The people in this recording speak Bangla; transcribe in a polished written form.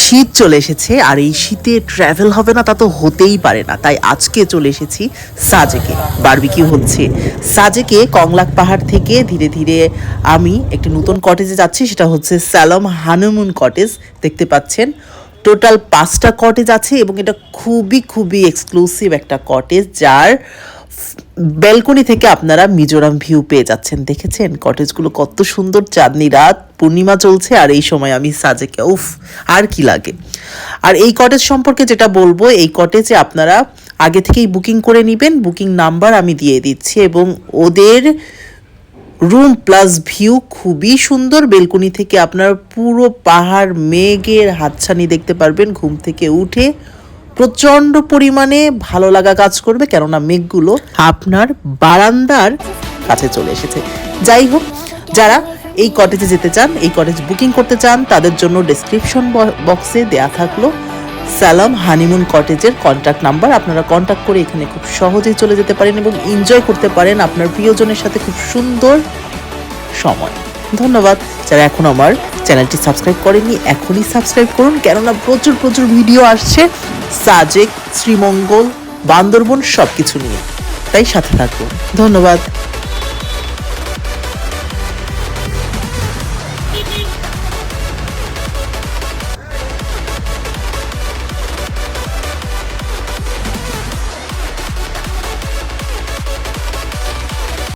শীত চলে এসেছে আর এই শীতে ট্রাভেল হবে না তা তো হতেই পারে না, তাই আজকে চলে এসেছি সাজেকে। বারবিকিউ হচ্ছে সাজেকে কংলাক পাহাড় থেকে ধীরে ধীরে আমি একটি নতুন কটেজে যাচ্ছি, সেটা হচ্ছে স্যালম হানিমুন কটেজ। দেখতে পাচ্ছেন টোটাল 5টা কটেজ আছে এবং এটা খুবই খুবই এক্সক্লুসিভ একটা কটেজ, যার ব্যালকনি থেকে আপনারা মিজোরাম ভিউ পেয়ে যাচ্ছেন। দেখেছেন কটেজগুলো কত সুন্দর, চাঁদনি রাত, পূর্ণিমা চলছে আর এই সময় আমি সাজেকে, উফ আর কি লাগে। আর এই কটেজ সম্পর্কে যেটা বলবো, এই কটেজে আপনারা আগে থেকেই বুকিং করে নেবেন, বুকিং নাম্বার আমি দিয়ে দিচ্ছি, এবং ওদের রুম প্লাস ভিউ খুবই সুন্দর। বেলকনি থেকে আপনার পুরো পাহাড় মেঘের হাতছানি দেখতে পারবেন। ঘুম থেকে উঠে প্রচণ্ড পরিমাণে ভালো লাগা কাজ করবে, কেননা মেঘগুলো আপনার বারান্দার কাছে চলে এসেছে। যাই হোক, যারা এই কটেজে যেতে চান, এই কটেজ বুকিং করতে চান, তাদের জন্য ডেসক্রিপশন বক্সে দেয়া থাকলো স্যালম হানিমুন কটেজের কন্ট্যাক্ট নাম্বার। আপনারা কন্ট্যাক্ট করে এখানে খুব সহজেই চলে যেতে পারেন এবং এনজয় করতে পারেন আপনার প্রিয়জনের সাথে খুব সুন্দর সময়। ধন্যবাদ। যারা এখন আমার চ্যানেলটি সাবস্ক্রাইব করেননি, এখনই সাবস্ক্রাইব করুন, কেননা প্রচুর প্রচুর ভিডিও আসছে সাজেক, শ্রীমঙ্গল, বান্দরবন সব কিছু নিয়ে, তাই সাথে থাকুন। ধন্যবাদ।